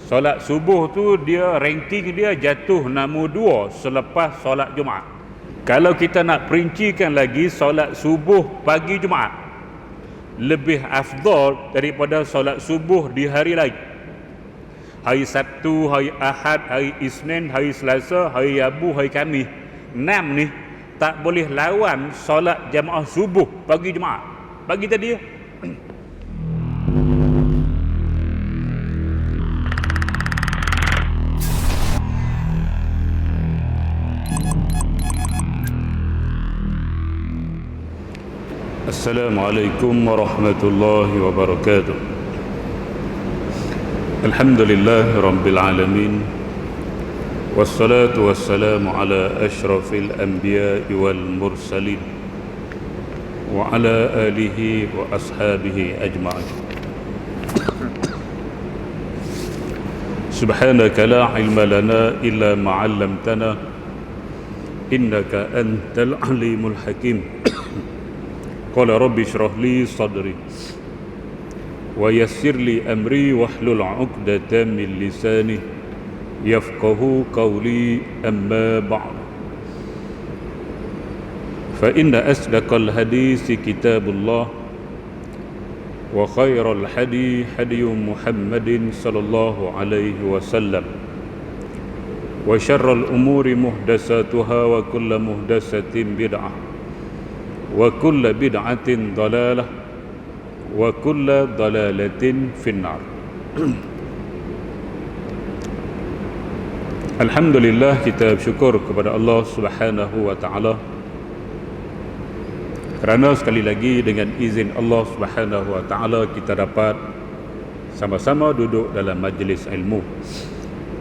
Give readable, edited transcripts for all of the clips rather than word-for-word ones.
Solat subuh tu dia ranking dia jatuh nombor 2 selepas solat Jumaat. Kalau kita nak perincikan lagi, solat subuh pagi Jumaat lebih afdal daripada solat subuh di hari lain. Hari Sabtu, hari Ahad, hari Isnin, hari Selasa, hari Rabu, hari Khamis. 6 ni tak boleh lawan solat jamaah subuh pagi Jumaat. Pagi tadi ya. Assalamualaikum warahmatullahi wabarakatuh. Alhamdulillah rabbil alamin. Wassalatu wassalamu ala ashrafil anbiya'i wal mursalin wa ala alihi wa ashabihi ajma'in. Subhanaka la ilma lana illa ma 'allamtana innaka antal alimul hakim. Qala rabbi shrah li sadri wa yassir li amri wahlul 'uqdatam min lisani yafqahu qawli, amma ba'd. Fa inna asdaqal hadisi kitabullah wa khairal hadi Muhammadin sallallahu alaihi wasallam wa syarral umuri muhdatsatuha wa kullu muhdatsatin bid'ah wa kullu bid'atin dalalah wa kullu dalalatin finnar. Alhamdulillah, kita bersyukur kepada Allah Subhanahu wa taala kerana sekali lagi dengan izin Allah Subhanahu wa taala kita dapat sama-sama duduk dalam majlis ilmu.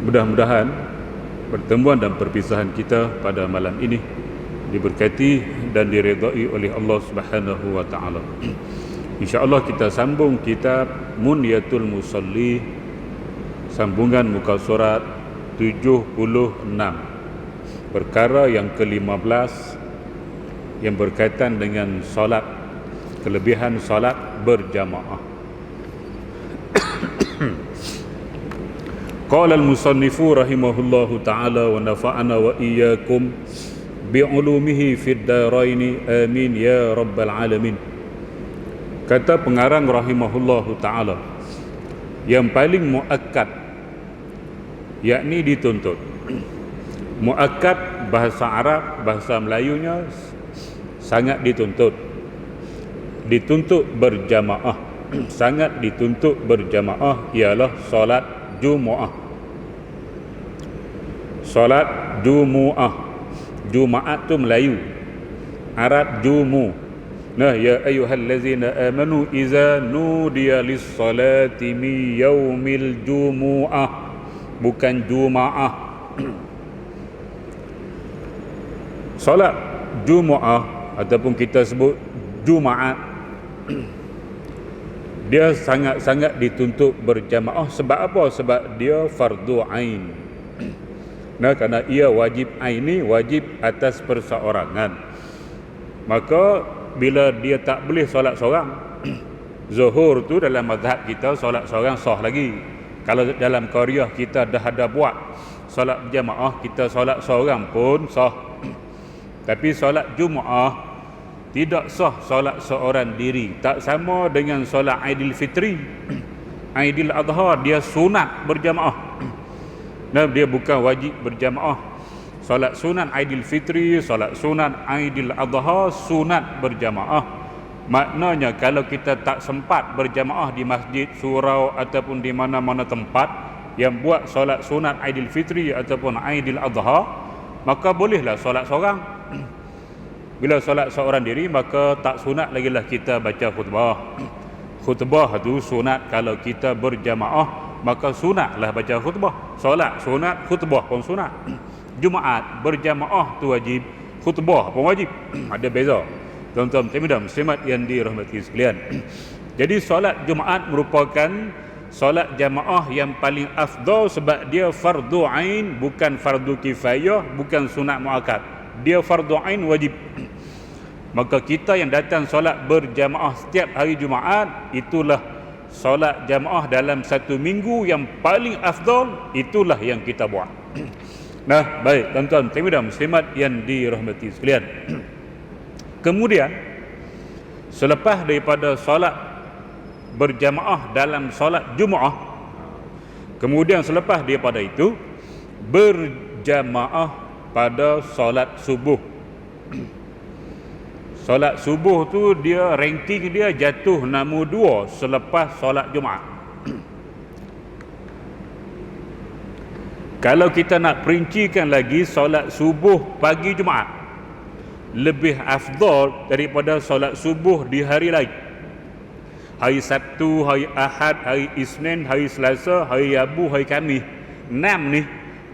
Mudah-mudahan pertemuan dan perpisahan kita pada malam ini diberkati dan diredai oleh Allah Subhanahu wa taala. Insya-Allah kita sambung kitab Munyatul Musalli, sambungan muka surat 76, perkara yang ke-15 yang berkaitan dengan solat, kelebihan solat berjamaah. Qala al-musannifu rahimahullahu ta'ala wa nafa'ana wa iyyakum bi'ulumihi fid daraini amin ya rabbal alamin. Kata pengarang rahimahullahu ta'ala, yang paling muakkad, yakni dituntut. Muakkad bahasa Arab, bahasa Melayunya sangat dituntut. Dituntut berjamaah. Sangat dituntut berjamaah ialah solat Jumaah. Solat Jumaah. Jumaat tu Melayu, Arab jumu. Nah, ya ayyuhallazina amanu iza nudiya lis-salati min yaumil jumu'ah, bukan Jumaah. Solat Jumaah ataupun kita sebut Jumaat, dia sangat-sangat dituntut berjamaah. Sebab apa? Sebab dia fardu ain. Nah, kerana ia wajib aini, wajib atas perseorangan. Maka bila dia tak boleh solat seorang, Zuhur tu dalam mazhab kita solat seorang sah lagi. Kalau dalam qaryah kita dah ada buat solat berjamaah, kita solat seorang pun sah. Tapi solat Jumaah tidak sah solat seorang diri. Tak sama dengan solat Aidilfitri. Aidil Adha dia sunat berjamaah. Nah, dia bukan wajib berjamaah. Solat sunat Aidilfitri, solat sunat Aidil Adha sunat berjamaah. Maknanya kalau kita tak sempat berjamaah di masjid, surau ataupun di mana-mana tempat yang buat solat sunat Aidilfitri ataupun Aidil Adha, maka bolehlah solat seorang. Bila solat seorang diri, maka tak sunat lagi lah kita baca khutbah. Khutbah tu sunat kalau kita berjamaah, maka sunatlah baca khutbah. Solat sunat, khutbah pun sunat. Jumaat berjamaah tu wajib, khutbah pun wajib. Ada beza. Tuan-tuan dan muslimat yang dirahmati sekalian. Jadi solat Jumaat merupakan solat jamaah yang paling afdal sebab dia fardu ain, bukan fardu kifayah, bukan sunat muakkad. Dia fardu ain wajib. Maka kita yang datang solat berjamaah setiap hari Jumaat, itulah solat jamaah dalam satu minggu yang paling afdal, itulah yang kita buat. Nah, baik tuan-tuan dan muslimat yang dirahmati sekalian. Kemudian selepas daripada solat berjamaah dalam solat Jumaat, kemudian selepas daripada itu berjamaah pada solat subuh. Solat subuh tu dia ranking dia jatuh nombor 2 selepas solat Jumaat. Kalau kita nak perincikan lagi, solat subuh pagi Jumaat lebih afdal daripada solat subuh di hari lain. Hari Sabtu, hari Ahad, hari Isnin, hari Selasa, hari Rabu, hari Khamis. 6 ni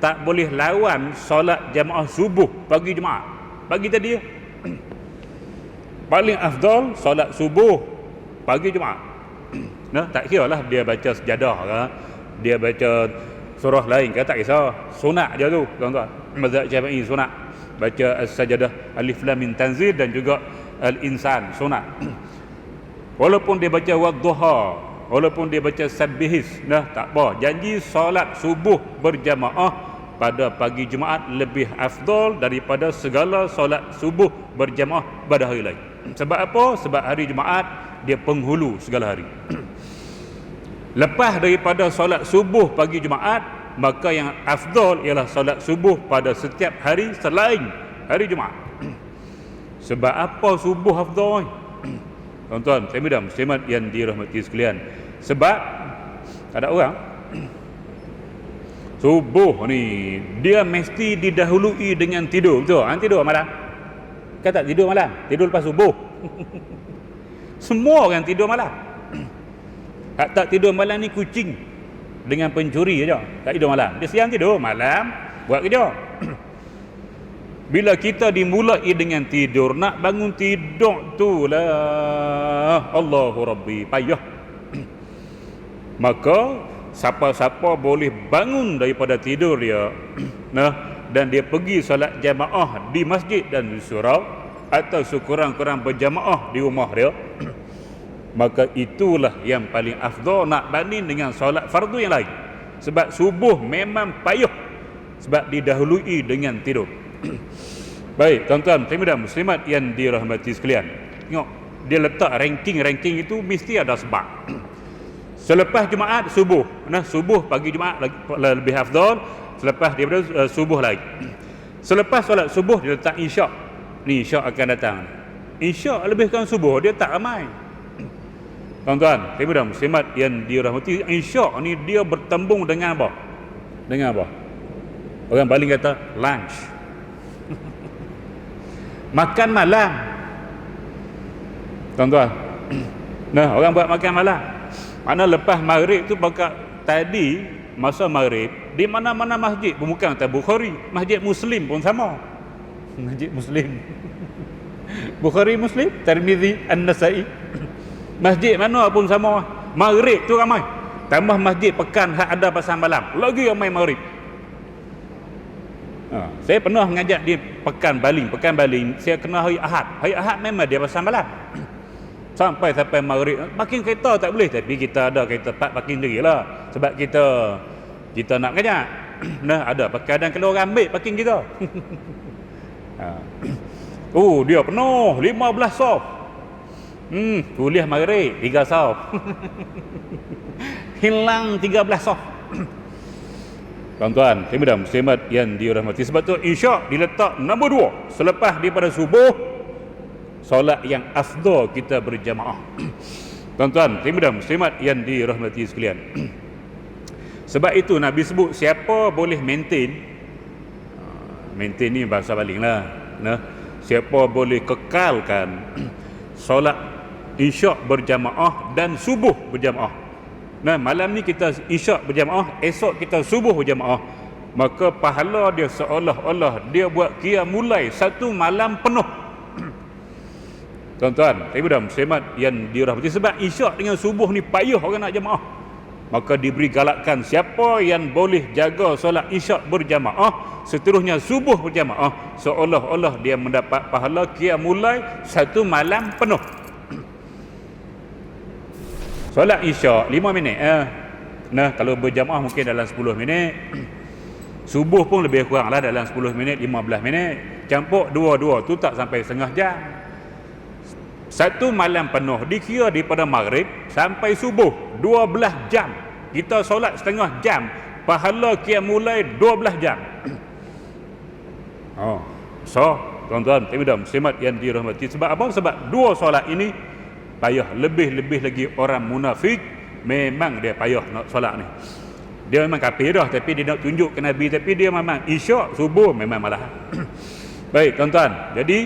tak boleh lawan solat jamaah subuh pagi Jumaat. Pagi tadi paling afdal solat subuh pagi Jumaat. Nah, tak kira lah dia baca sejadah ke, dia baca surah lain ke, tak kisah. Sunat je tu, tuan-tuan. Mazhab Syafi'i sunat. Baca as-sajadah alif lam mim tanzil dan juga al-insan sunat. Walaupun dia baca wadduha, walaupun dia baca sabbihis, nah tak apa. Janji solat subuh berjamaah pada pagi Jumaat lebih afdal daripada segala solat subuh berjamaah pada hari lain. Sebab apa? Sebab hari Jumaat dia penghulu segala hari. Lepas daripada solat subuh pagi Jumaat, maka yang afdal ialah solat subuh pada setiap hari selain hari Jumaat. Sebab apa subuh afdal? Tuan-tuan, dan muslimat yang dirahmati sekalian. Sebab ada orang subuh ni dia mesti didahului dengan tidur, betul? Tidur malam. Kan tak tidur malam, tidur lepas subuh. Semua orang tidur malam. Tak tidur malam ni kucing dengan pencuri aja. Tak tidur malam. Dia siang tidur, malam buat kerja. Bila kita dimulai dengan tidur, nak bangun tidur tu lah Allahu Rabbi, payah. Maka siapa-siapa boleh bangun daripada tidur dia dan dia pergi solat jamaah di masjid dan di surau, atau sekurang-kurang berjamaah di rumah dia, maka itulah yang paling afdal nak banding dengan solat fardu yang lain. Sebab subuh memang payah, sebab didahului dengan tidur. Baik tuan-tuan dan muslimat yang dirahmati sekalian, tengok dia letak ranking itu mesti ada sebab. Selepas Jumaat subuh, subuh pagi Jumaat lebih afdal selepas daripada subuh lagi. Selepas solat subuh dia letak isyak. Ni isyak akan datang. Isyak lebihkan subuh, dia tak ramai. Tuan-tuan dan muslimat yang dirahmati, isyak ni dia bertembung dengan apa? Dengan apa? Orang Bali kata lunch. Makan malam. Tuan-tuan. Nah, orang buat makan malam. Mana lepas maghrib tu, bakal tadi masa maghrib di mana-mana masjid, bukan kata Bukhari, masjid Muslim pun sama. Masjid Muslim. Bukhari, Muslim, Tirmizi, An-Nasai. Masjid mana pun sama. Maghrib tu ramai. Tambah masjid pekan hak ada pasal malam, lagi ramai maghrib. Saya pernah mengajak di Pekan Baling, saya kena hari Ahad. Hari Ahad memang dia pasal malam. Sampai maghrib. Parking kereta tak boleh, tapi kita ada kereta parking sendiri lah. Sebab kita nak ngajak. Ada kadang kalau orang ambil parking kita. Dia penuh 15 sof. Kuliah maghrib 3 sof. Hilang 13 sof. Tuan-tuan dan muslimat yang dirahmati, sebab tu isyak diletak nombor 2 selepas daripada subuh, solat yang afdal kita berjamaah. Tuan-tuan dan muslimat yang dirahmati sekalian. Sebab itu Nabi sebut siapa boleh maintain ni bahasa baling lah, siapa boleh kekalkan solat isyak berjamaah dan subuh berjamaah. Malam ni kita isyak berjamaah, esok kita subuh berjamaah, maka pahala dia seolah-olah dia buat qiyam mulai satu malam penuh. Tuan-tuan dan muslimat yang dirahmati, sebab isyak dengan subuh ni payah orang nak jamaah, maka diberi galakkan siapa yang boleh jaga solat isyak berjamaah, seterusnya subuh berjamaah, seolah-olah dia mendapat pahala qiyam mulai satu malam penuh. Solat Isyak 5 minit. Nah, kalau berjamaah mungkin dalam 10 minit. Subuh pun lebih kurang lah dalam 10 minit, 15 minit. Campur dua-dua tu tak sampai setengah jam. Satu malam penuh dikira daripada maghrib sampai subuh 12 jam. Kita solat setengah jam, pahala qiyam mulai 12 jam. So, tuan-tuan, muslimat yang dirahmati, sebab apa? Sebab dua solat ini payah. Lebih-lebih lagi orang munafik, memang dia payah nak solat ni. Dia memang kafir dah, tapi dia nak tunjuk ke Nabi, tapi dia memang Isyak, subuh memang malah. Baik tuan-tuan, jadi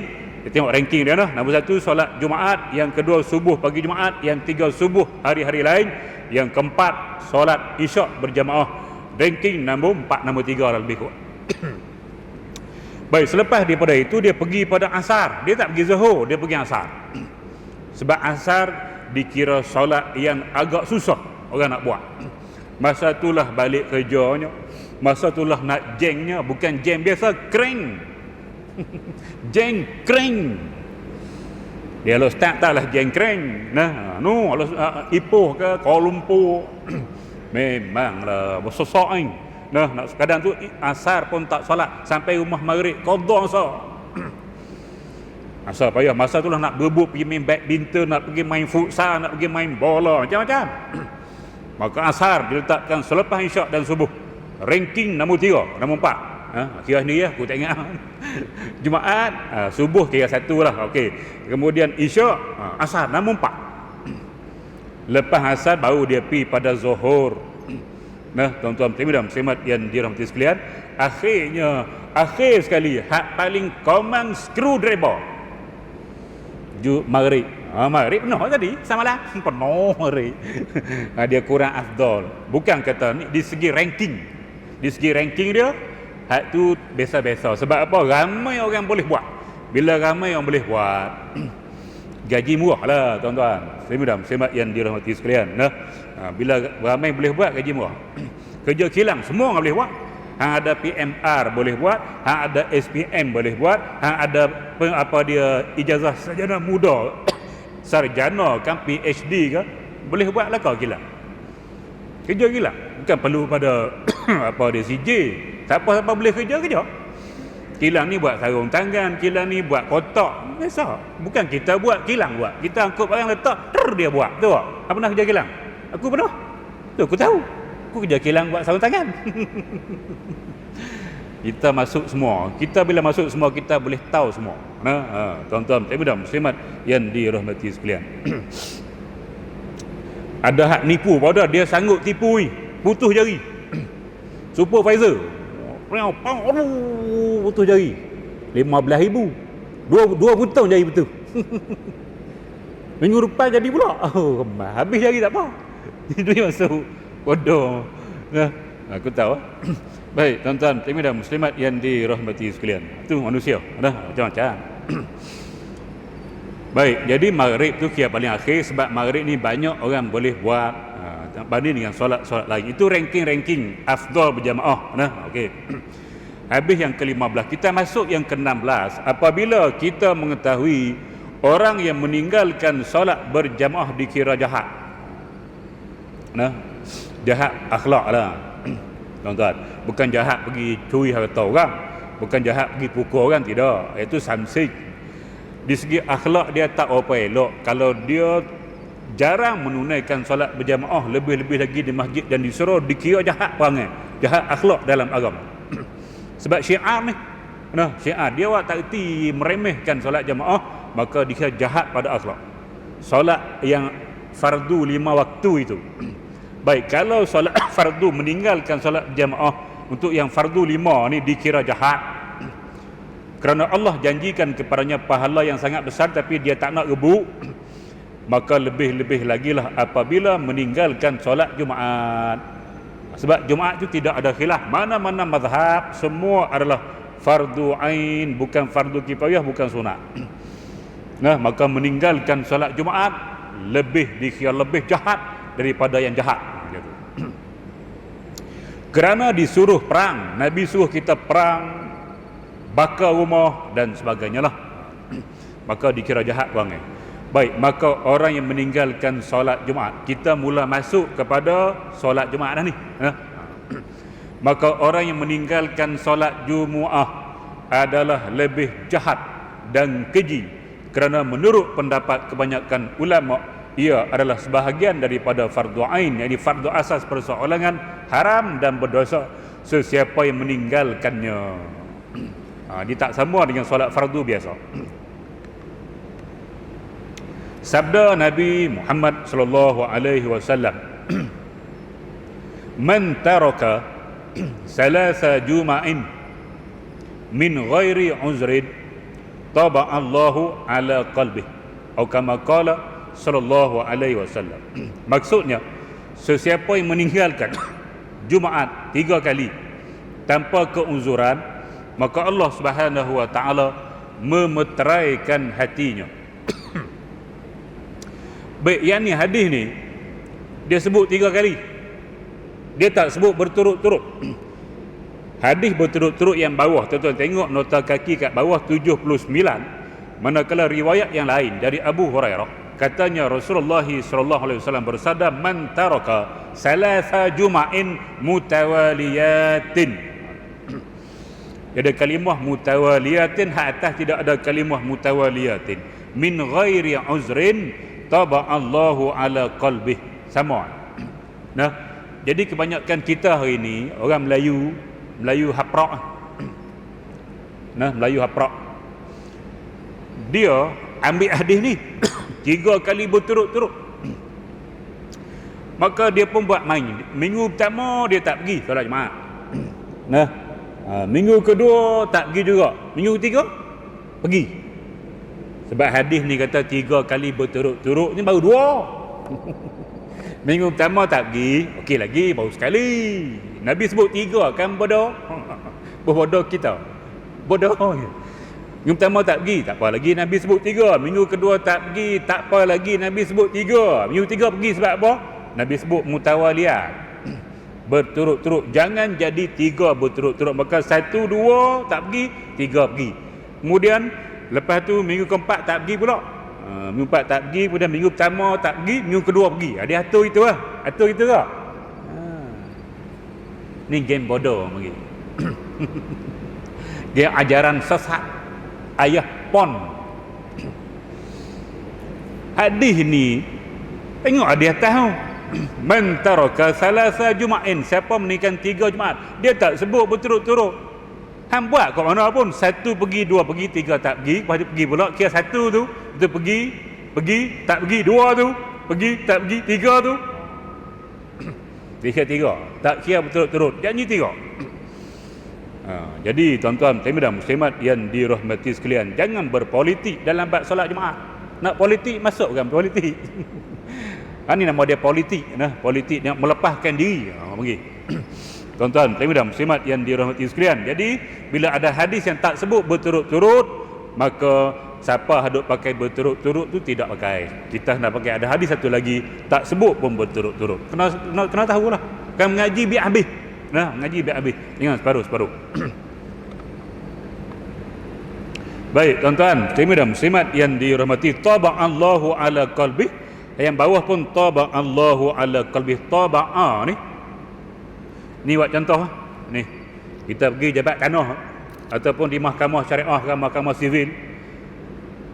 kita tengok ranking dia lah. Nombor 1 solat Jumaat, yang kedua subuh pagi Jumaat, yang tiga subuh hari-hari lain, yang keempat solat Isyak berjamaah. Ranking nombor 4, nombor 3 lah lebih kuat. Baik, selepas daripada itu dia pergi pada asar. Dia tak pergi zuhur, dia pergi asar. Sebab asar dikira solat yang agak susah orang nak buat. Masa itulah balik kerjanya, masa itulah nak jengnya, bukan jeng biasa, kering. Jeng kering. Dia kalau start taklah jeng kering. Nah, kalau Ipoh ke Kuala Lumpur memanglah bersosok ni. Nah, nak kadang tu asar pun tak solat sampai rumah maghrib qada asar. Asal payah. Masa itulah nak berebut pergi main badminton, nak pergi main futsal, nak pergi main bola, macam-macam. Maka asar diletakkan selepas Isyak dan subuh. Ranking nombor 3, nombor 4. Kira ni ya, aku tak ingat. Jumaat, subuh kira 1 lah. Okey. Kemudian Isyak, asar nombor 4. Lepas asar baru dia pergi pada zuhur. Nah, tuan-tuan muslimat yang dirahmati sekalian, akhir sekali, hak paling common screwdriver. Maghrib. Maghrib penuh tadi, sama lah. Penuh maghrib. Dia kurang afdal. Bukan kata ni di segi ranking. Di segi ranking dia, hak tu biasa-biasa. Sebab apa? Ramai orang boleh buat. Bila ramai orang boleh buat, gaji murah lah tuan-tuan. Muslimat yang dirahmati sekalian. Nah, bila ramai boleh buat, gaji murah. Kerja kilang semua orang boleh buat. Hang ada PMR boleh buat, hang ada SPM boleh buat, hang ada ijazah sarjana muda, sarjana kan, PhD kan, boleh buat lah kau kilang. Kerja kilang bukan perlu pada dia CJ. Siapa-siapa boleh kerja. Kilang ni buat sarung tangan, kilang ni buat kotak, biasa. Bukan kita buat, kilang buat. Kita angkut barang letak, dia buat. Tahu tak? Apa pernah kerja kilang? Aku pernah. Tu aku tahu. Aku kerja kilang buat sarung tangan. Kita masuk semua. Kita bila masuk semua, kita boleh tahu semua. Tuan-tuan, muslimat yang dirahmati sekalian. Ada hak nipu pada dia sanggup tipu ni. Putus jari. Supervisor. Putus jari. 15,000. Dua putong jari betul. Minggu depan jadi pula. Habis jari tak apa. Dia masuk bodoh. Aku tahu. Baik, tuan-tuan, muslimat yang dirahmati sekalian. Itu manusia. Macam-macam. Baik, jadi maghrib tu kira paling akhir, sebab maghrib ni banyak orang boleh buat banding dengan solat-solat lain. Itu ranking afdal berjamaah. Okey. Habis yang ke-15, kita masuk yang ke-16. Apabila kita mengetahui orang yang meninggalkan solat berjamaah dikira jahat. Jahat akhlak lah. Tuan-tuan, bukan jahat pergi curi harta orang, bukan jahat pergi pukul orang, tidak. Itu samsik. Di segi akhlak dia tak apa elok. Kalau dia jarang menunaikan solat berjamaah, lebih-lebih lagi di masjid dan disuruh, dikira jahat perangai, jahat akhlak dalam agama. Sebab syiar ni, syiar dia tak erti meremehkan solat jamaah, maka dia jahat pada akhlak. Solat yang fardu 5 waktu itu. Baik, kalau solat fardu meninggalkan solat jamaah untuk yang fardu 5 ni dikira jahat. Kerana Allah janjikan kepadanya pahala yang sangat besar, tapi dia tak nak rebut. Maka lebih-lebih lagi lah apabila meninggalkan solat Jumaat. Sebab Jumaat itu tidak ada khilaf. Mana-mana mazhab semua adalah fardu ain, bukan fardu kifayah, bukan sunat. Maka meninggalkan solat Jumaat dikira lebih jahat daripada yang jahat. Kerana disuruh perang, Nabi suruh kita perang, bakar rumah dan sebagainya lah. Maka dikira jahat perangai. Baik, maka orang yang meninggalkan solat Jumaat, kita mula masuk kepada solat Jumaat dah ni. Maka orang yang meninggalkan solat Jumaat adalah lebih jahat dan keji, kerana menurut pendapat kebanyakan ulama ia adalah sebahagian daripada fardu ain, yakni fardu asas perseorangan, haram dan berdosa sesiapa yang meninggalkannya. Dia tak sama dengan solat fardu biasa. Sabda Nabi Muhammad sallallahu alaihi wasallam, "Man taraka salasa juma'in min ghairi uzrin taba Allahu ala qalbih." Atau kama qala sallallahu alaihi wasallam. Maksudnya, sesiapa yang meninggalkan Jumaat 3 kali tanpa keuzuran, maka Allah Subhanahu wa taala memeteraikan hatinya. Baik, yang ni hadis ni dia sebut 3 kali. Dia tak sebut berturut-turut. Hadis berturut-turut yang bawah, tuan-tuan tengok nota kaki kat bawah 79. Manakala riwayat yang lain dari Abu Hurairah, katanya Rasulullah sallallahu alaihi wasallam bersabda, "Man taraka salasa juma'in mutawaliyatin." Ada kalimah mutawaliyatin, hak atas tidak ada kalimah mutawaliyatin. Min ghairi uzrin taba Allahu ala qalbih. Sama. Nah, jadi kebanyakan kita hari ni orang Melayu haprak. Melayu haprak. Dia ambil hadis ni 3 kali berturut-turut. Maka dia pun buat main. Minggu pertama dia tak pergi solat Jumaat. Minggu kedua tak pergi juga. Minggu ketiga pergi. Sebab hadis ni kata 3 kali berturut-turut, ni baru 2. Minggu pertama tak pergi, okey lagi, baru sekali. Nabi sebut 3, kan bodoh? Bodoh kita. Bodoh. Minggu pertama tak pergi, tak apa lagi, Nabi sebut 3. Minggu kedua tak pergi, tak apa lagi, Nabi sebut 3. Minggu 3 pergi sebab apa? Nabi sebut mutawaliyat, berturut-turut. Jangan jadi 3 berturut-turut. Maka 1, 2 tak pergi, 3 pergi. Kemudian lepas tu minggu keempat tak pergi pula. Minggu keempat tak pergi, kemudian minggu pertama tak pergi, minggu kedua pergi. Dia atur itu lah. Atur itu lah. Ni game bodoh lagi. Dia ajaran sesat. Ayah pon. Hadis ni tengok di atas tu. Man taraka salasa juma'in, siapa meninggalkan 3 Jumaat. Dia tak sebut berturut-turut. Hang buat kat mana pun, 1 pergi, 2 pergi, 3 tak pergi, lepas tu pergi pula, kira 1 tu pergi, tak pergi, 2 tu pergi, tak pergi, 3 tu tiga, tak kira berturut-turut, janji 3. Jadi tuan-tuan dan muslimat yang dirahmati sekalian, jangan berpolitik dalam bab solat Jumaat. Nak politik, masukkan politik. Ini nama dia politik, politik nak melepaskan diri. Pergi. Tuan-tuan dan muslimat yang dirahmati sekalian, jadi bila ada hadis yang tak sebut berturut-turut, maka siapa hadut pakai berturut-turut tu tidak pakai. Kita nak pakai ada hadis satu lagi tak sebut pun berturut-turut. Kena tahulah. Kan mengaji biar habis. Mengaji biar habis. Jangan separuh-separuh. Baik, tuan-tuan dan muslimat yang dirahmati, taba Allahu ala qalbi. Yang bawah pun taba Allahu ala qalbi. Taba'a ni buat contoh. Ni kita pergi jabat tanah ataupun di mahkamah syariah ke mahkamah sivil,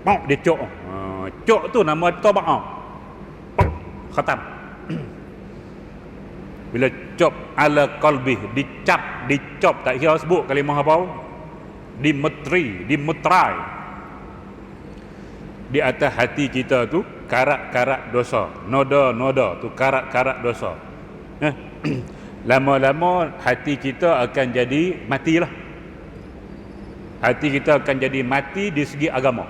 dia cok. Cok tu nama taba'a. Khatam. Bila cop ala qalbi, dicop, tak kira sebut kalimah apa, dimetrai di atas hati kita tu karat-karat dosa, noda-noda tu karat-karat dosa. Lama-lama hati kita akan jadi matilah. Hati kita akan jadi mati di segi agama.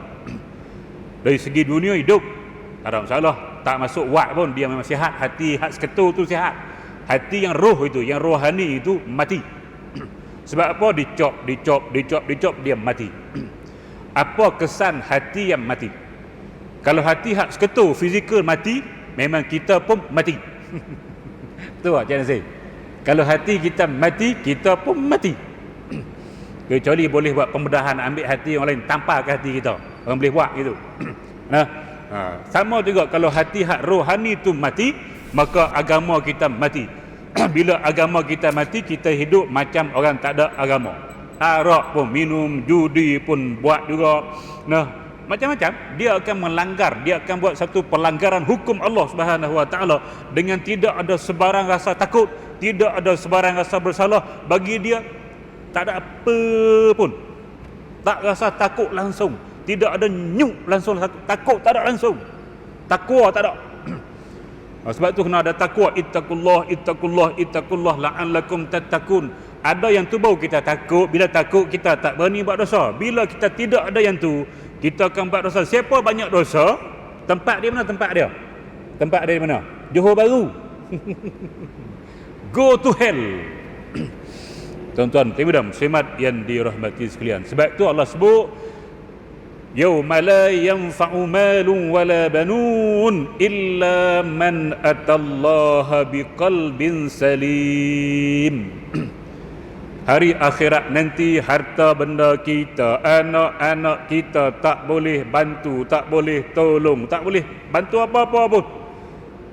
Dari segi dunia hidup tak ada masalah, tak masuk wad pun, dia memang sihat. Hati hak seketul tu sihat. Hati yang roh itu, yang rohani itu mati. Sebab apa? Dicop, dia mati. Apa kesan hati yang mati? Kalau hati hak seketul, fizikal mati, memang kita pun mati. Betul tak Cik Nasir? Kalau hati kita mati, kita pun mati. Kecuali boleh buat pembedahan, ambil hati orang lain, tampar ke hati kita. Orang boleh buat gitu. Sama juga kalau hati hak rohani tu mati, maka agama kita mati. Bila agama kita mati, kita hidup macam orang tak ada agama. Arak pun minum, judi pun buat juga. Macam-macam dia akan melanggar, dia akan buat satu pelanggaran hukum Allah Subhanahu Wa Taala dengan tidak ada sebarang rasa takut, tidak ada sebarang rasa bersalah. Bagi dia tak ada apa pun, tak rasa takut langsung, tidak ada nyuk langsung, takut tak ada langsung, takwa tak ada. Sebab tu kena ada takwa. Ittaqullah la'allakum tattaqun. Ada yang tu baru kita takut. Bila takut kita tak berani buat dosa. Bila kita tidak ada yang tu, kita akan buat dosa. Siapa banyak dosa, tempat dia mana? Tempat dia mana? Johor Bahru. Go to hell. Tuan-tuan, Timudam, muslimat yang dirahmati sekalian. Sebab tu Allah sebut, yauma la yanfa'u malun wala banun illa man atallaha biqalbin salim. Hari akhirat nanti harta benda kita, anak-anak kita tak boleh bantu, tak boleh tolong, tak boleh bantu apa-apa pun,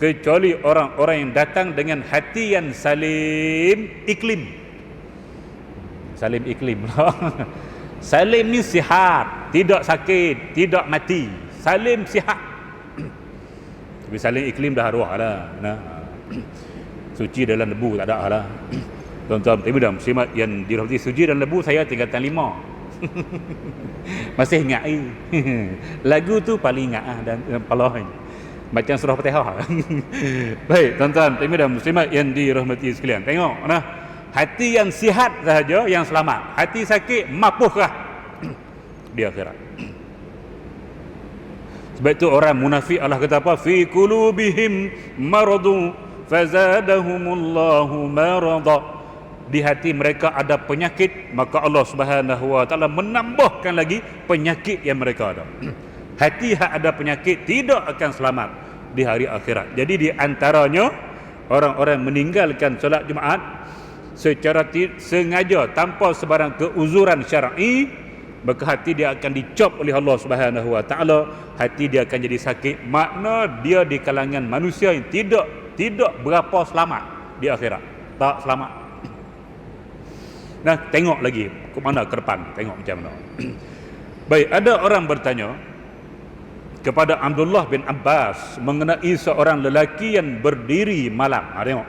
kecuali orang-orang yang datang dengan hati yang salim iklim. Salim iklim. Salim ni sihat, tidak sakit, tidak mati. Salim sihat. Tapi salim iklim dah arwah lah. Suci dalam lebu tak ada lah. Tuan-tuan, Timudam, muslimat yang dirahmati, suci dalam lebu saya tingkatan 5. Masih ingat lagu tu paling ingat dan palah macam surah Fatihah. Baik, tuan-tuan, Timudam, muslimat yang dirahmati sekalian. Tengok hati yang sihat sahaja yang selamat. Hati sakit mapuhkah di akhirat. Sebab itu orang munafik Allah kata apa? Fi qulubihim maradu fazadahumullahu marada. Di hati mereka ada penyakit, maka Allah Subhanahu Wa Taala menambahkan lagi penyakit yang mereka ada. Hati yang ada penyakit tidak akan selamat di hari akhirat. Jadi di antaranya orang-orang meninggalkan solat Jumaat secara sengaja tanpa sebarang keuzuran syar'i, maka hati dia akan dicop oleh Allah Subhanahu Wa Taala. Hati dia akan jadi sakit. Makna dia di kalangan manusia yang tidak berapa selamat di akhirat. Tak selamat. Tengok lagi ke mana ke depan, tengok macam mana. Baik, ada orang bertanya kepada Abdullah bin Abbas mengenai seorang lelaki yang berdiri malam. Tengok,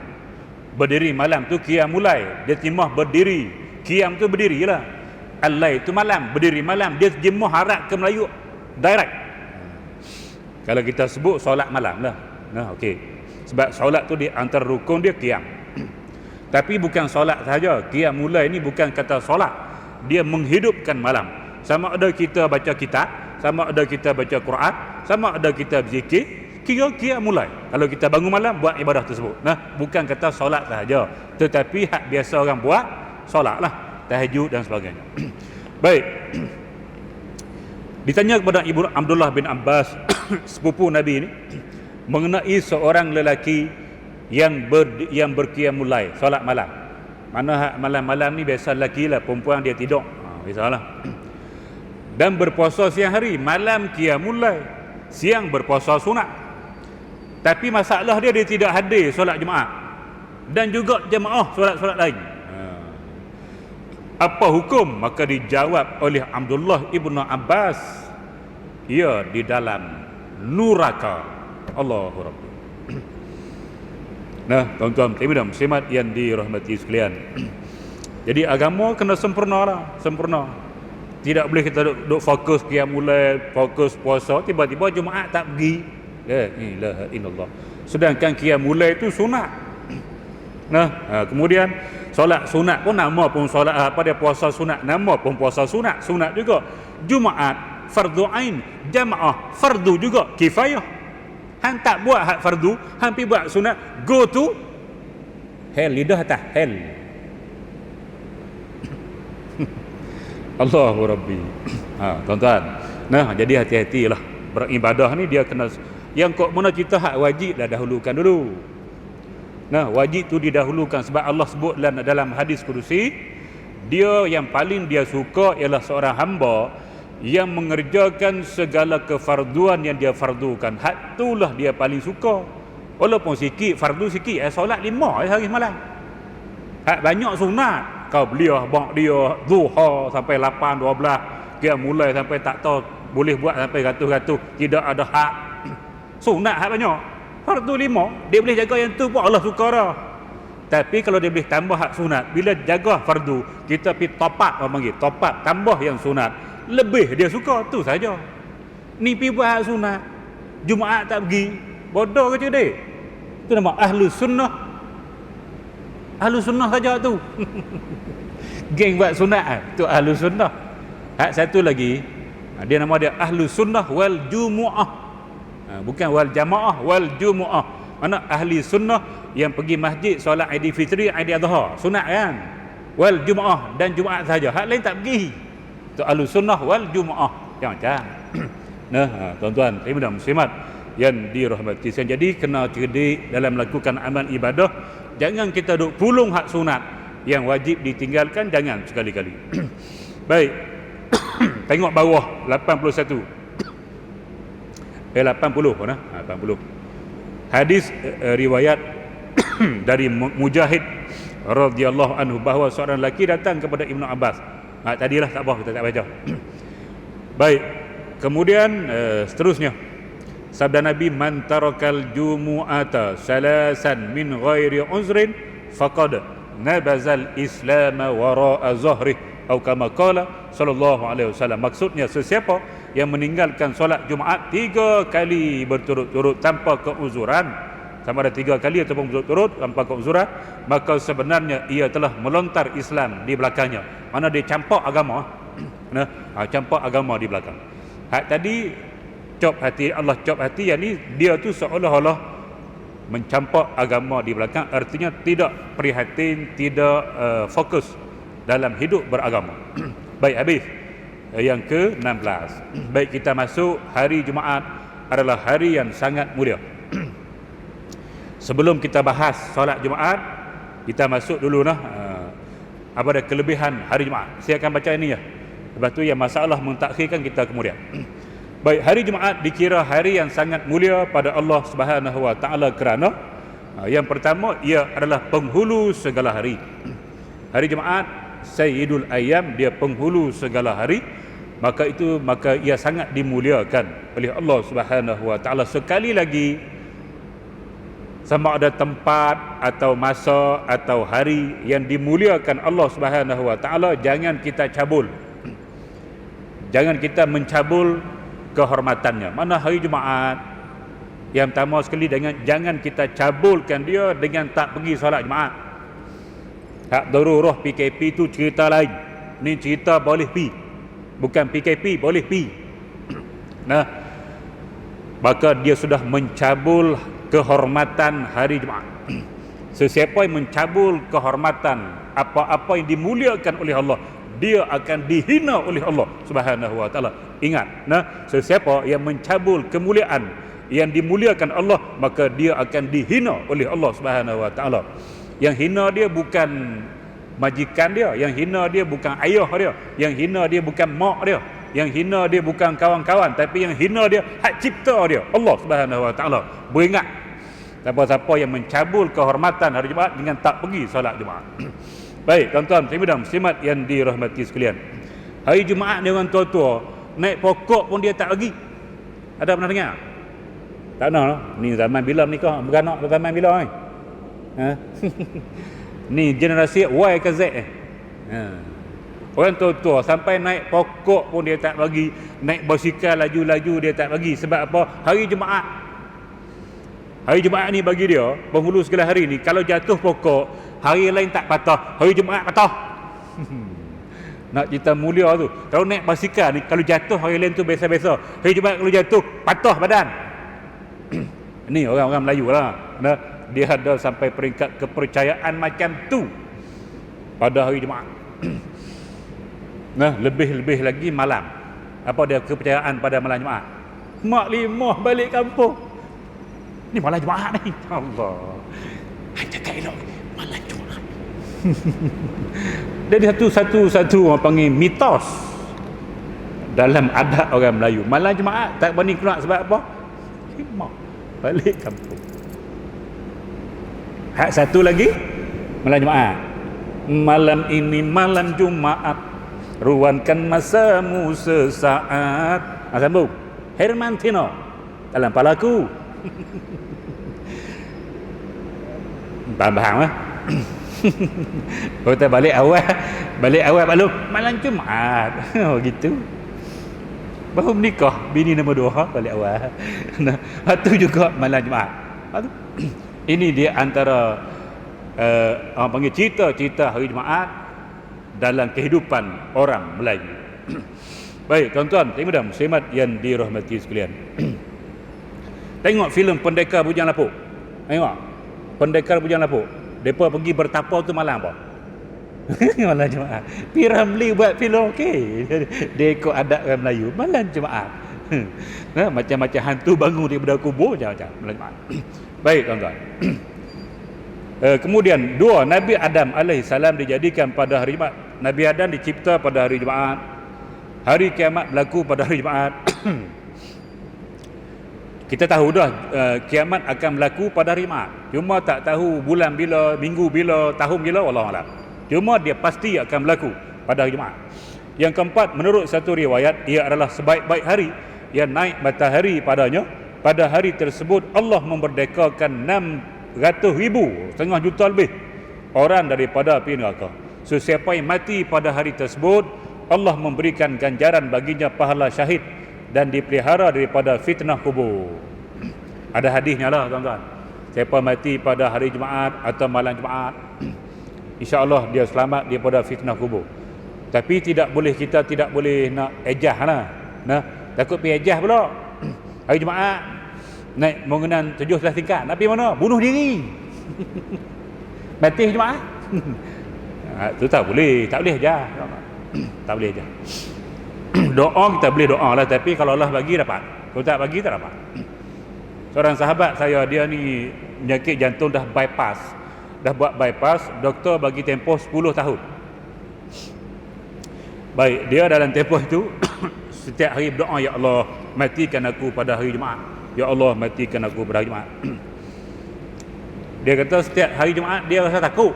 berdiri malam tu qiyam mulai. Dia timah berdiri, qiyam tu berdiri lah. Al-lail tu malam, berdiri malam. Dia jemah harap ke Melayu direct. Kalau kita sebut solat malam lah. Okey. Sebab solat tu di antara rukun dia qiyam. Tapi bukan solat sahaja. Qiyam mulai ni bukan kata solat, dia menghidupkan malam. Sama ada kita baca kitab, sama ada kita baca Quran, sama ada kita berzikir, kira qiyam mulai. Kalau kita bangun malam buat ibadah tersebut. Bukan kata solat sahaja, tetapi hak biasa orang buat solat lah, tahajud dan sebagainya. Baik. Ditanya kepada Ibu Abdullah bin Abbas, sepupu Nabi ini, mengenai seorang lelaki yang berqiyam mulai solat malam. Mana malam-malam ni biasa lelaki lah, perempuan dia tidur. Biasalah. Dan berpuasa siang hari, malam qiyam mulai, siang berpuasa sunat. Tapi masalah dia tidak hadir solat Jumaat dan juga jemaah solat-solat lain. Apa hukum? Maka dijawab oleh Abdullah ibnu Abbas, ia di dalam neraka. Allahu Rabbi. Tuan-tuan, Timudam, muslimat yang dirahmati sekalian. Jadi agama kena sempurna lah, sempurna. Tidak boleh kita duk fokus qiyam mulai, fokus puasa, tiba-tiba Jumaat tak pergi. La ilaha illallah. Sedangkan qiyam mulai itu sunat. Kemudian solat sunat pun nama pun solat dia puasa sunat, nama pun puasa sunat, sunat juga. Jumaat fardu ain, jamaah fardu juga kifayah. Hang tak buat hak fardu, hang pi buat sunat, go to hell, lidah atas hell. Allahu Rabbi. Tuan-tuan, jadi hati-hatilah beribadah ni. Dia kena, yang kok mana kita hak wajib dah dahulukan dulu. Wajib tu didahulukan sebab Allah sebut dalam hadis kudusi, dia yang paling dia suka ialah seorang hamba yang mengerjakan segala kefarduan yang dia fardukan, hak itulah dia paling suka. Walaupun sikit, fardu sikit, solat 5 hari malam. Hak banyak sunat, kau beliau bak dia duha sampai 8 12, dia mulai sampai tak tahu boleh buat sampai ratus-ratus, tidak ada hak. Sunat hak banyak, fardu 5, dia boleh jaga yang tu pun Allah suka dah. Tapi kalau dia boleh tambah hak sunat, bila jaga fardu, kita pergi top up, orang panggil top up, tambah yang sunat, lebih dia suka, tu saja. Ni pergi buat hak sunat, Jumaat tak pergi, bodoh ke cerdik? Itu nama ahlu sunnah. Ahlu sunnah saja tu. Geng buat sunat, tu ahlu sunnah. Hak satu lagi, dia nama dia ahlu sunnah wal jumu'ah. Bukan wal jamaah, wal jumu'ah. Mana ahli sunnah yang pergi masjid solat Aidilfitri, Aidiladha, sunat kan? Wal Jumaah dan Jumaat saja. Hak lain tak pergi. Tu ahli sunnah wal Jumaah. Macam. Nah, tuan-tuan, ibu dan muslimat yang dirahmati. Jadi kena cerdik dalam melakukan amal ibadah. Jangan kita duk pulung hak sunat yang wajib ditinggalkan, jangan sekali-kali. Baik. Tengok bawah 81. 80 mana? 80. Hadis riwayat dari Mujahid radhiyallahu anhu bahawa seorang lelaki datang kepada Ibnu Abbas. Tadilah tak apa, kita tak baca. Baik. Kemudian seterusnya sabda Nabi, man tarakal jumu'ata salasan min ghairi uzrin faqad nabazal islam wara'a zahri atau kama qala sallallahu alaihi wasallam. Maksudnya sesiapa yang meninggalkan solat Jumaat 3 kali berturut-turut tanpa keuzuran, sama ada 3 kali ataupun berturut-turut tanpa keuzuran, maka sebenarnya ia telah melontar Islam di belakangnya. Mana dia campak agama. Nah, campak agama di belakang. Hak tadi cop hati, Allah cop hati, yang ni dia tu seolah-olah mencampak agama di belakang, artinya tidak prihatin, tidak fokus dalam hidup beragama. Baik, habis. Yang ke-16. Baik, kita masuk hari Jumaat adalah hari yang sangat mulia. Sebelum kita bahas solat Jumaat, kita masuk dulu apa ada kelebihan hari Jumaat. Saya akan baca ini ya. Lepas tu yang masalah mentakhirkan kita kemudian. Baik, hari Jumaat dikira hari yang sangat mulia pada Allah Subhanahu wa taala kerana yang pertama, ia adalah penghulu segala hari. Hari Jumaat Sayyidul Ayyam, dia penghulu segala hari, maka ia sangat dimuliakan oleh Allah Subhanahu wa taala. Sekali lagi, sama ada tempat atau masa atau hari yang dimuliakan Allah Subhanahu wa taala, jangan kita cabul. Jangan kita mencabul kehormatannya. Mana hari Jumaat, yang pertama sekali, jangan kita cabulkan dia dengan tak pergi solat Jumaat. Hak darurah PKP tu cerita lain. Ni cerita boleh pi. Bukan PKP, boleh pi. Nah, maka dia sudah mencabul kehormatan hari Jumaat. Sesiapa yang mencabul kehormatan apa-apa yang dimuliakan oleh Allah, dia akan dihina oleh Allah Subhanahu wa taala. Ingat, sesiapa yang mencabul kemuliaan yang dimuliakan Allah, maka dia akan dihina oleh Allah Subhanahu wa taala. Yang hina dia bukan majikan dia, yang hina dia bukan ayah dia, yang hina dia bukan mak dia, yang hina dia bukan kawan-kawan, tapi yang hina dia hak cipta dia, Allah Subhanahu wa taala. Beringat, siapa-siapa yang mencabul kehormatan hari Jumaat dengan tak pergi solat Jumaat. Baik, tuan-tuan, dan muslimat yang dirahmati sekalian. Hari Jumaat ni orang tua-tua naik pokok pun dia tak pergi. Ada pernah dengar? Tak nak. Ni zaman bila menikah, beranak zaman bila ni? Ni generasi Y ke Z Orang tua-tua sampai naik pokok pun dia tak bagi, naik basikal laju-laju dia tak bagi. Sebab apa? Hari Jumaat. Hari Jumaat ni bagi dia, penghulu segala hari ni, kalau jatuh pokok, hari lain tak patah, hari Jumaat patah. Nak cerita mulia tu. Kalau naik basikal ni, kalau jatuh hari lain tu biasa-biasa, hari Jumaat kalau jatuh patah badan. Ni orang-orang Melayu lah. Dia ada sampai peringkat kepercayaan macam tu pada hari Jumaat. Lebih-lebih lagi malam. Apa dia kepercayaan pada malam Jumaat? Mak limah balik kampung. Ni malam Jumaat ni. Allah. Jaga elok malam Jumaat. Jadi satu orang panggil mitos. dalam adat orang Melayu, malam Jumaat tak berani keluar sebab apa? Khidmat balik kampung. Hak satu lagi malam Jumaat, malam ini malam Jumaat, ruankan masamu sesaat. Sambung Hermantino dalam palaku. Faham lah. Kita balik awal maklum malam Jumaat. Oh gitu. Baru menikah bini nombor 2 balik awal. Nah, itu juga malam Jumaat. Ini dia antara orang panggil cerita-cerita hari Jumaat dalam kehidupan orang Melayu. Baik, tuan-tuan, dan muslimat yang dirahmati sekalian. Tengok filem Pendekar Bujang Lapuk. Tengok Pendekar Bujang Lapuk. Depa pergi bertapa tu malam apa? Malam Jumaat. Pi Ramli buat filem okey. Dia ikut adat orang Melayu malam Jumaat. Macam-macam hantu bangun daripada kubur macam-macam malam Jumaat. Baik, tuan-tuan. Kemudian dua, Nabi Adam alaihissalam dijadikan pada hari Jumaat. Nabi Adam dicipta pada hari Jumaat. Hari kiamat berlaku pada hari Jumaat. Kita tahu dah kiamat akan berlaku pada hari Jumaat. Cuma tak tahu bulan bila, minggu bila, tahun bila, wallahualam. Cuma dia pasti akan berlaku pada hari Jumaat. Yang keempat, menurut satu riwayat, ia adalah sebaik-baik hari yang naik matahari padanya. Pada hari tersebut Allah memerdekakan 600,000, setengah juta lebih orang daripada api neraka. So siapa yang mati pada hari tersebut, Allah memberikan ganjaran baginya pahala syahid dan dipelihara daripada fitnah kubur. Ada hadisnya lah, tuan-tuan. Siapa mati pada hari Jumaat atau malam Jumaat, insya-Allah dia selamat daripada fitnah kubur. Tapi kita tidak boleh nak ejah lah. Nah, takut pergi ejah pula. Hari Jumaat naik bangunan 17 tingkat, nak pergi mana? Bunuh diri. Mati hari Jumaat. Itu tak boleh ejah. Tak boleh ejah. Doa kita boleh doa lah, tapi kalau Allah bagi dapat, kalau tak bagi tak dapat. Seorang sahabat saya, dia ni penyakit jantung dah buat bypass, doktor bagi tempoh 10 tahun. Baik, dia dalam tempoh itu setiap hari berdoa, ya Allah matikan aku pada hari Jumaat, ya Allah matikan aku pada hari Jumaat. Dia kata setiap hari Jumaat dia rasa takut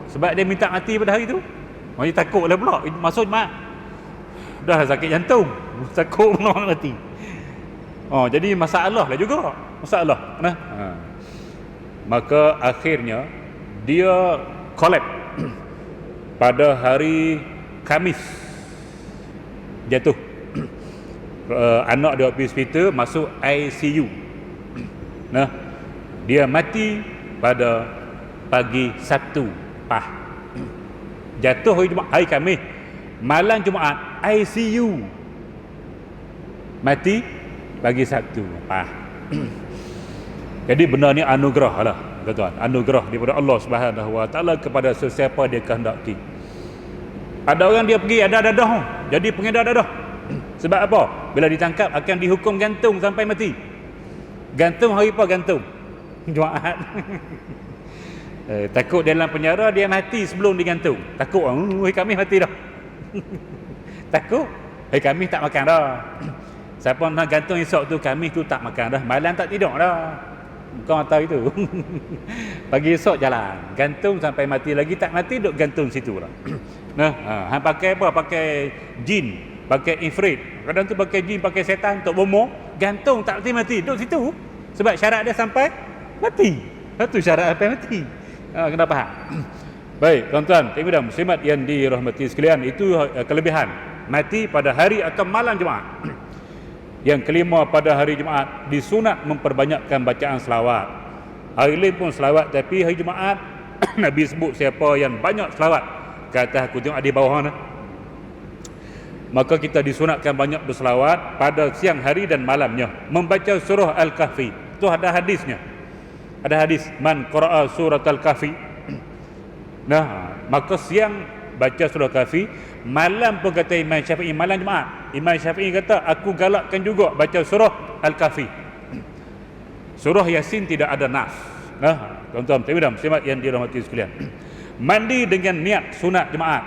sebab dia minta mati pada hari tu. Dia takut lah pula masuk Jumaat, dah sakit jantung, takut nak mati. Jadi masalah lah juga, nah. Maka akhirnya dia collapse pada hari Khamis, jatuh. Anak dia pergi hospital, masuk ICU. Nah, dia mati pada pagi Sabtu jatuh hari Khamis, malam Jumaat ICU, mati pagi Sabtu. Jadi benda ni anugerah lah, tuan-tuan, anugerah daripada Allah Subhanahu Wa Taala kepada sesiapa dia kehendaki. Ada orang dia pergi ada dadah, jadi pengedar dadah. Sebab apa? Bila ditangkap akan dihukum gantung sampai mati. Gantung hari apa gantung? Jumaat. Takut dalam penjara dia mati sebelum digantung. Takut hari Khamis mati dah. Takut hari Khamis tak makan dah. Siapa nak gantung esok tu, Khamis tu tak makan dah, malam tak tidur dah. Kau tahu itu. Pagi esok jalan, gantung sampai mati lagi, tak mati duk gantung situ lah. Nah, hang pakai apa? Pakai jin, pakai ifrit. Kadang tu pakai jin, pakai setan untuk bomoh, gantung tak mati duk situ. Sebab syarat dia sampai mati. Satu syarat sampai mati. Kena faham. Baik, tuan-tuan, dan muslimat yang dirahmati sekalian, itu kelebihan mati pada hari atau malam Jumaat. Yang kelima, pada hari Jumaat disunat memperbanyakkan bacaan selawat. Hari lain pun selawat, tapi hari Jumaat Nabi sebut siapa yang banyak selawat, ke atas aku tengok di bawah mana, maka kita disunatkan banyak berselawat pada siang hari dan malamnya, membaca surah Al-Kahfi. Itu ada hadisnya. Ada hadis, man qara'a surat Al-Kahfi. Nah, maka siang baca surah Kahfi, malam pun kata Imam Syafi'i, malam Jumaat Imam Syafi'i kata aku galakkan juga baca surah Al-Kahfi. Surah Yasin tidak ada nas. Nah, tuan-tuan dan muslimat yang dirahmati sekalian, mandi dengan niat sunat Jumaat.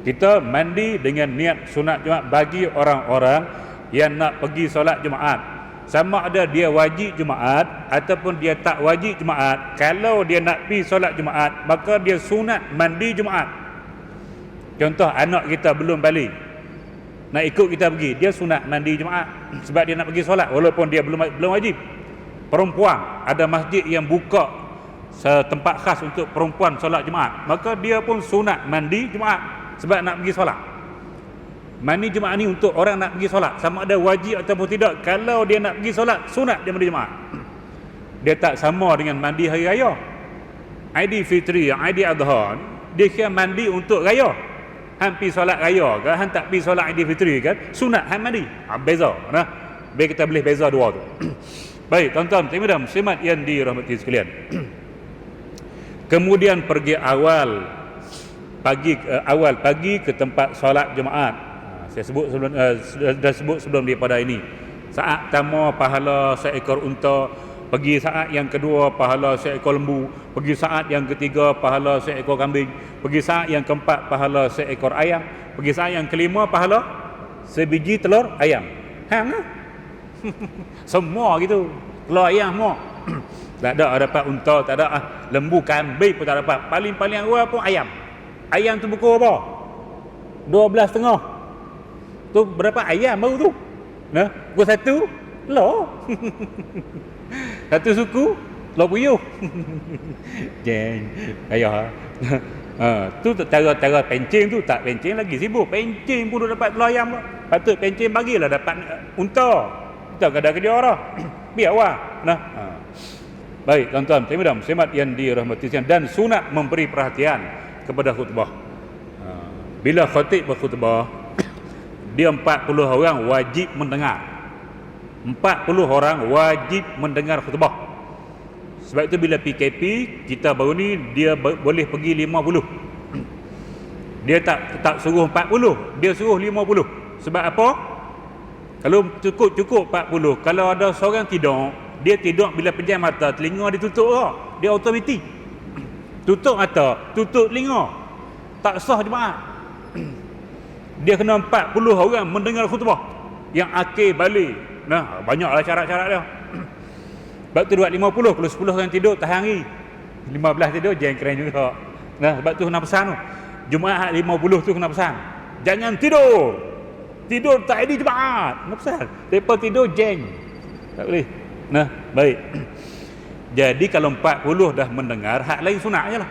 Kita mandi dengan niat sunat Jumaat bagi orang-orang yang nak pergi solat Jumaat. Sama ada dia wajib Jumaat ataupun dia tak wajib Jumaat. Kalau dia nak pergi solat Jumaat, maka dia sunat mandi Jumaat. Contoh anak kita belum balik, nak ikut kita pergi, dia sunat mandi Jumaat sebab dia nak pergi solat walaupun dia belum wajib. Perempuan, ada masjid yang buka setempat khas untuk perempuan solat Jumaat, maka dia pun sunat mandi Jumaat sebab nak pergi solat. Mandi Jumaat ni untuk orang nak pergi solat, sama ada wajib ataupun tidak. Kalau dia nak pergi solat, sunat dia mandi Jumaat. Dia tak sama dengan mandi hari raya. Aidilfitri, Aidiladha, dia kira mandi untuk raya. Han pergi solat raya ke, han tak pergi solat Aidilfitri kan, sunat han mandi. Beza, nah. Biar kita boleh beza dua tu. Baik, tuan-tuan, muslimat yang dirahmati sekalian. Kemudian pergi awal pagi ke tempat solat Jumaat. Saya sebut sebelum dah sebut sebelum daripada ini. Saat pertama pahala seekor unta, pergi saat yang kedua pahala seekor lembu, pergi saat yang ketiga pahala seekor kambing, pergi saat yang keempat pahala seekor ayam, pergi saat yang kelima pahala sebiji telur ayam. Hang ah. Semua gitu. Telur ayam semua. Tak ada dapat unta, tak ada lembu, kambing pun tak dapat. Paling-paling awal pun ayam. Ayam tu pukul apa? 12.30. Tu berapa ayam baru tu? Nah, pukul 1 telur. Satu suku telur puyuh. Jeng. Ayah. Tu cara pencing tu, tak pencing lagi sibuk. Pencing pun dapat telur ayam. Patut pencing bagilah dapat unta. Kita kadang kerja orang. Biar awak. Nah. Baik, tuan-tuan, muslimat yang dirahmati sekalian, dan sunat memberi perhatian kepada khutbah. Bila khatib berkhutbah, dia 40 orang wajib mendengar. 40 orang wajib mendengar khutbah. Sebab itu bila PKP kita baru ni, dia boleh pergi 50. Dia tak suruh 40, dia suruh 50. Sebab apa? Kalau cukup 40, kalau ada seorang tidur, dia tidur bila pejam mata, telinga dia tutup tak? Dia automatik tutup mata, tutup telinga, tak sah Jumaat. Dia kena 40 orang mendengar khutbah yang akhir balik. Nah, banyaklah syarat-syarat dia. Sebab tu buat 50, kalau 10 orang tidur tahan hari, 15 tidur, jangan keren juga. Nah, sebab tu kena pesan tu, Jumaat 50 tu kena pesan, jangan tidur tak ada Jumaat. Kena pesan, mereka tidur jeng, tak boleh. Nah, baik. Jadi kalau 40 dah mendengar, hak lain sunat je lah.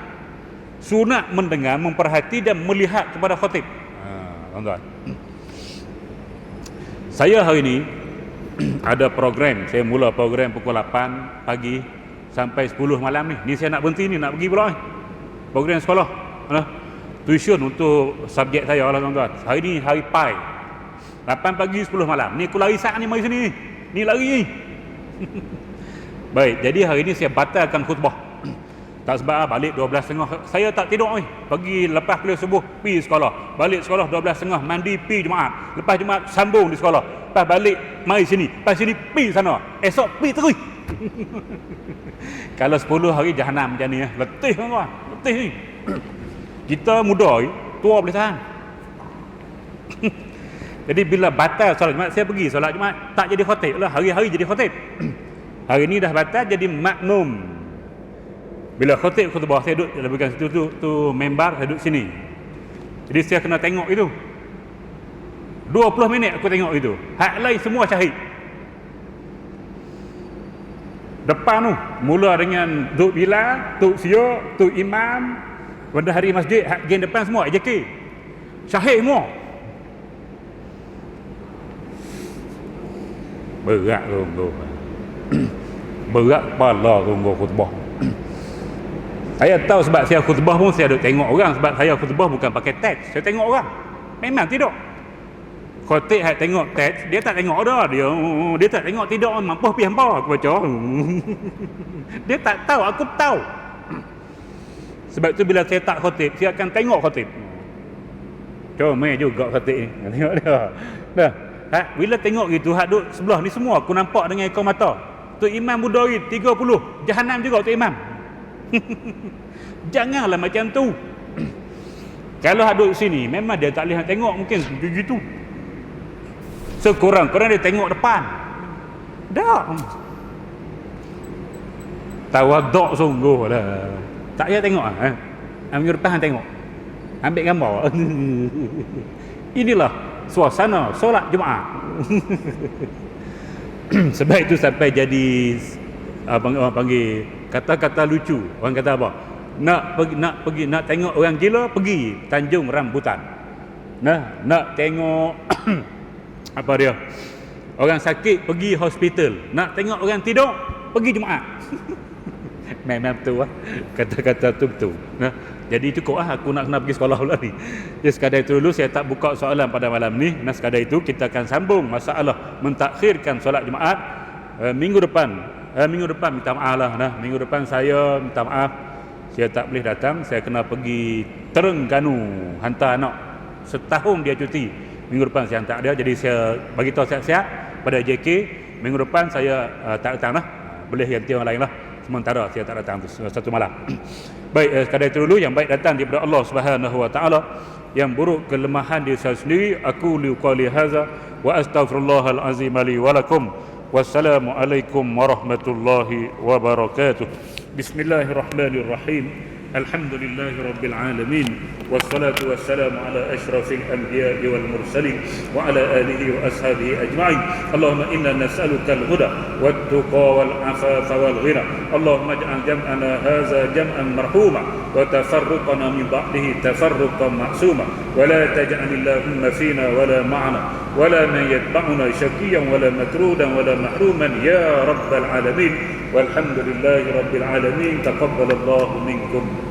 Sunat mendengar, memperhati dan melihat kepada khatib. Tuan-tuan, saya hari ni ada program. Saya mula program pukul 8 pagi sampai 10 malam ni. Ni saya nak berhenti ni, nak pergi pula ni. Program sekolah. Tuition untuk subjek saya lah tuan-tuan. Hari ni hari Pai. 8 pagi 10 malam. Ni aku lari saat ni mari sini. Ni lari ni. Baik, jadi hari ni saya batalkan khutbah. Tak sebab balik 12.30. Saya tak tidur ni. Pergi lepas kuliah subuh pergi sekolah. Balik sekolah 12.30, mandi pergi Jumaat. Lepas Jumaat sambung di sekolah. Lepas balik mari sini. Lepas sini pergi sana. Esok pergi terus. Kalau 10 hari jahanam macam ni, letih tuan-tuan. Letih ni. Kita muda ni, tua boleh tahan. Jadi bila batal solat Jumaat, saya pergi solat Jumaat, tak jadi khatib lah, hari-hari jadi khatib. Hari ni dah batal jadi makmum. Bila khatib khutbah, saya duduk bukan situ tu membar, saya duduk sini. Jadi saya kena tengok itu. 20 minit aku tengok itu. Hak lain semua syahid. Depan tu mula dengan Tuk Bilal, Tuk Sio, Tuk Imam, bendahari masjid, hak geng depan semua AJK. Syahid semua. Berat tu. Berat kepala tunggu khutbah. Saya tahu sebab saya khutbah pun saya duk tengok orang, sebab saya khutbah bukan pakai teks. Saya tengok orang. Memang tidak. Khatib hak tengok teks, dia tak tengok dah. Dia tak tengok tidak mampu pergi hamba aku baca. Dia tak tahu, aku tahu. Sebab tu bila saya tak khatib, saya akan tengok khatib. Comel juga khatib ni. Tengok dia. Dah. Bila tengok gitu, hak duk sebelah ni semua aku nampak dengan ekor mata. Tok Imam muda ni 30, jahanam juga Tok Imam. Janganlah macam tu. Kalau duduk sini memang dia tak boleh nak tengok, mungkin begitu. Sekurang-kurang dia tengok depan. Dah. Tawaduk sungguh lah. Tak payah tengok minggu depan tengok. Ambil gambar. Inilah suasana solat Jumaat. Sebab itu sampai jadi orang panggil kata-kata lucu. Orang kata apa? Nak tengok orang gila, pergi Tanjung Rambutan. Nak tengok apa dia? Orang sakit, pergi hospital. Nak tengok orang tidur, pergi Jumaat. Memang betul kata-kata tu betul. Jadi cukup aku nak kena pergi sekolah pula ni. Jadi sekadar itu dulu, saya tak buka soalan pada malam ni. Sekadar itu kita akan sambung masalah mentakhirkan solat Jumaat minggu depan. Minggu depan minta maaf lah. Minggu depan saya minta maaf, saya tak boleh datang. Saya kena pergi Terengganu hantar anak. Setahun dia cuti. Minggu depan saya hantar dia. Jadi saya bagi tahu siap-siap pada JK, minggu depan saya tak datang lah. Boleh ganti orang lain lah. Sementara saya tak datang tu satu malam. Baik, sekadar itu dulu. Yang baik datang daripada Allah Subhanahu wa taala, yang buruk kelemahan diri saya sendiri. Aku liqali hadza wa astaghfirullahal azim li wa lakum. Wassalamualaikum warahmatullahi wabarakatuh. Bismillahirrahmanirrahim. Alhamdulillahi rabbil alamin. Wassalatu wassalamu ala asyrafil anbiya'i wal mursalin wa ala alihi wa ashabihi ajma'in. Allahumma inna nas'aluka al-huda wat-tuqa wal-'afafa wal-ghina. Allahumma ij'al jam'ana hadza jam'an marhuma wa tafarruqana min ba'dihi tafarruqan ma'suma wa la taj'al Allahumma fina wa la ma'ana wa la man yatba'una shaqiyyan wa la matrudan wa la mahruman ya rabbal alamin. Walhamdulillahi rabbil alamin. Taqabbalallahu minkum.